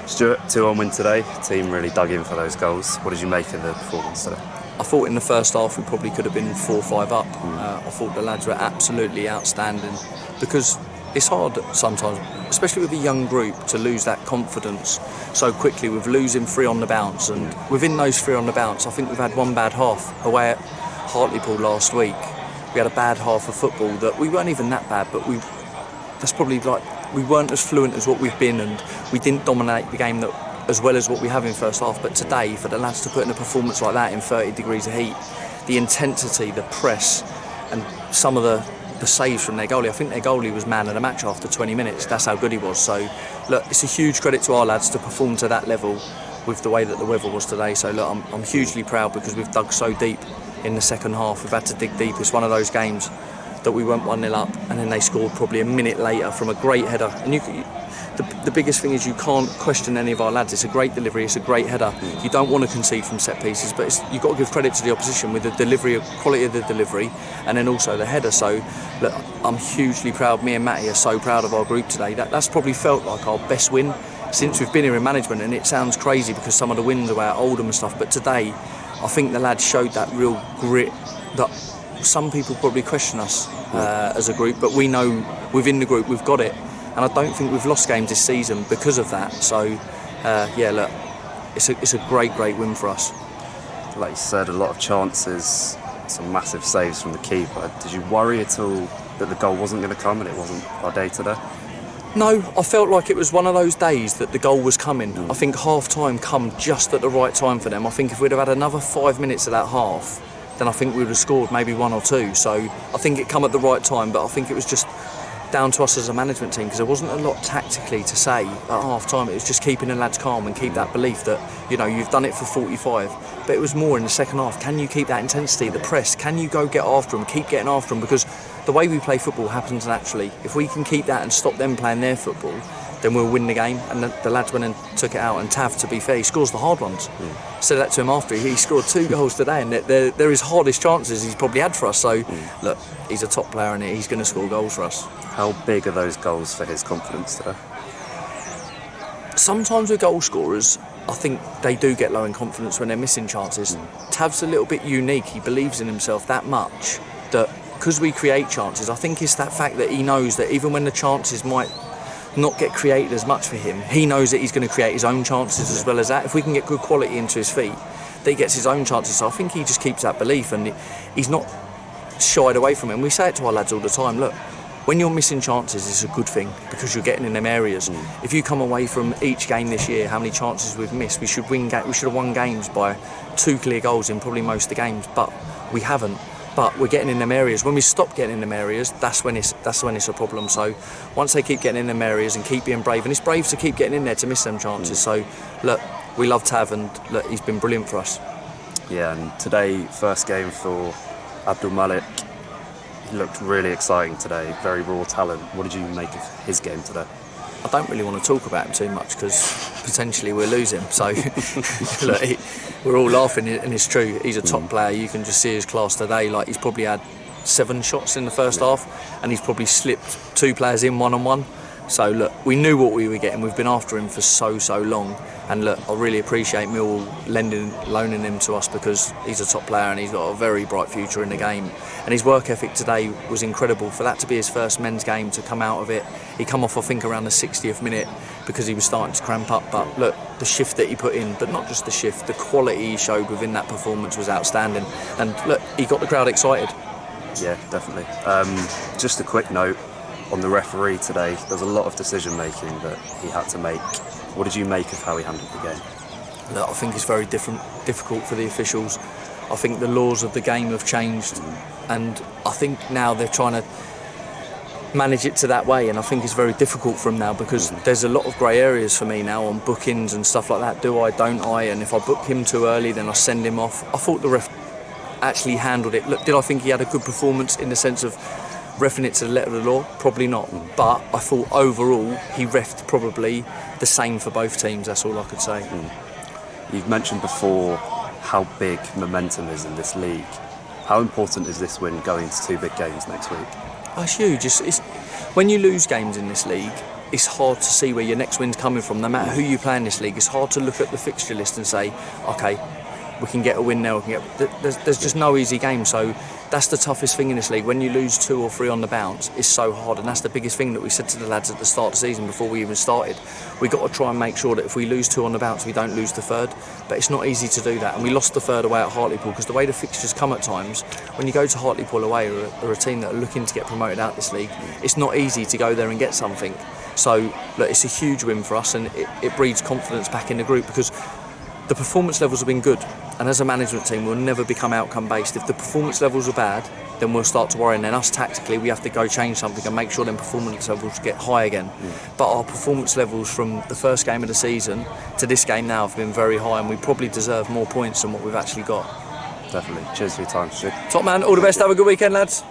Stuart, 2-1 win today. Team really dug in for those goals. What did you make of the performance today? I thought in the first half we probably could have been 4-5 up. I thought the lads were absolutely outstanding, because it's hard sometimes, especially with a young group, to lose that confidence so quickly with losing 3 on the bounce. And within those 3 on the bounce, I think we've had one bad half away at Hartlepool last week. We had a bad half of football that we weren't even that bad, but that's probably like we weren't as fluent as what we've been, and we didn't dominate the game as well as what we have in first half. But today, for the lads to put in a performance like that in 30 degrees of heat, the intensity, the press, and some of the saves from their goalie. I think their goalie was man of the match after 20 minutes. That's how good he was. So look, it's a huge credit to our lads to perform to that level with the way that the weather was today. So look, I'm hugely proud, because we've dug so deep in the second half. We've had to dig deep. It's one of those games that we went 1-0 up, and then they scored probably a minute later from a great header. And the biggest thing is you can't question any of our lads. It's a great delivery, it's a great header. You don't want to concede from set pieces, but you've got to give credit to the opposition with the delivery, quality of the delivery, and then also the header. So look, I'm hugely proud. Me and Matty are so proud of our group today. That's probably felt like our best win since we've been here in management. And it sounds crazy because some of the wins are at Oldham and stuff, but today I think the lads showed that real grit that some people probably question us as a group, but we know within the group we've got it. And I don't think we've lost games this season because of that. So, yeah, look, it's a great win for us. Like you said, a lot of chances, some massive saves from the keeper. Did you worry at all that the goal wasn't going to come and it wasn't our day today? No, I felt like it was one of those days that the goal was coming. I think half-time come just at the right time for them. I think if we'd have had another 5 minutes of that half, then I think we would have scored maybe 1 or 2. So I think it come at the right time, but I think it was just down to us as a management team, because there wasn't a lot tactically to say at half time. It was just keeping the lads calm and keep that belief that, you know, you've done it for 45, but it was more in the second half. Can you keep that intensity, the press? Can you go get after them, keep getting after them? Because the way we play football happens naturally. If we can keep that and stop them playing their football, then we'll win the game. And the lads went and took it out, and Tav, to be fair, he scores the hard ones. Said that to him after. He scored 2 goals today, and they're his hardest chances he's probably had for us. So look, he's a top player and he's going to score goals for us. How big are those goals for his confidence today? Sometimes with goal scorers, I think they do get low in confidence when they're missing chances. Tav's a little bit unique. He believes in himself that much that because we create chances, I think it's that fact that he knows that even when the chances might not get created as much for him, he knows that he's going to create his own chances as well as that. If we can get good quality into his feet, that he gets his own chances. So I think he just keeps that belief, and he's not shied away from it. And we say it to our lads all the time, look, when you're missing chances, it's a good thing, because you're getting in them areas. If you come away from each game this year, how many chances we've missed, we should have won games by 2 clear goals in probably most of the games, but we haven't. But we're getting in them areas. When we stop getting in them areas, that's when it's a problem. So once they keep getting in them areas and keep being brave, and it's brave to keep getting in there to miss them chances. So look, we love Tav, and look, he's been brilliant for us. Yeah, and today, first game for Abdul Malik. He looked really exciting today, very raw talent. What did you make of his game today? I don't really want to talk about him too much because potentially we'll lose him. So look, we're all laughing, and it's true. He's a top player. You can just see his class today. Like, he's probably had 7 shots in the first half, and he's probably slipped 2 players in one-on-one. So look, we knew what we were getting. We've been after him for so long, and look, I really appreciate Millwall loaning him to us, because he's a top player and he's got a very bright future in the game. And his work ethic today was incredible. For that to be his first men's game, to come out of it, he come off I think around the 60th minute because he was starting to cramp up. But look, the shift that he put in, but not just the shift, the quality he showed within that performance was outstanding. And look, he got the crowd excited. Yeah, definitely. Just a quick note on the referee today. There's a lot of decision making that he had to make. What did you make of how he handled the game? Look, I think it's very difficult for the officials. I think the laws of the game have changed, and I think now they're trying to manage it to that way, and I think it's very difficult for them now, because there's a lot of grey areas for me now on bookings and stuff like that. Do I, don't I? And if I book him too early, then I send him off. I thought the ref actually handled it. Look, did I think he had a good performance in the sense of reffing it to the letter of the law? Probably not. But I thought overall he reffed probably the same for both teams. That's all I could say. You've mentioned before how big momentum is in this league. How important is this win going to 2 big games next week? Oh, it's huge. It's when you lose games in this league, it's hard to see where your next win's coming from. No matter who you play in this league, it's hard to look at the fixture list and say, okay, we can get a win now. There's just no easy game. So that's the toughest thing in this league. When you lose 2 or 3 on the bounce, it's so hard. And that's the biggest thing that we said to the lads at the start of the season before we even started. We've got to try and make sure that if we lose 2 on the bounce, we don't lose the third. But it's not easy to do that. And we lost the third away at Hartlepool because the way the fixtures come at times, when you go to Hartlepool away or a team that are looking to get promoted out this league, it's not easy to go there and get something. So look, it's a huge win for us, and it breeds confidence back in the group because the performance levels have been good, and as a management team we'll never become outcome based. If the performance levels are bad, then we'll start to worry, and then us tactically we have to go change something and make sure then performance levels get high again. But our performance levels from the first game of the season to this game now have been very high, and we probably deserve more points than what we've actually got. Definitely. Cheers for your time, Stu. Top man, all the best, have a good weekend lads.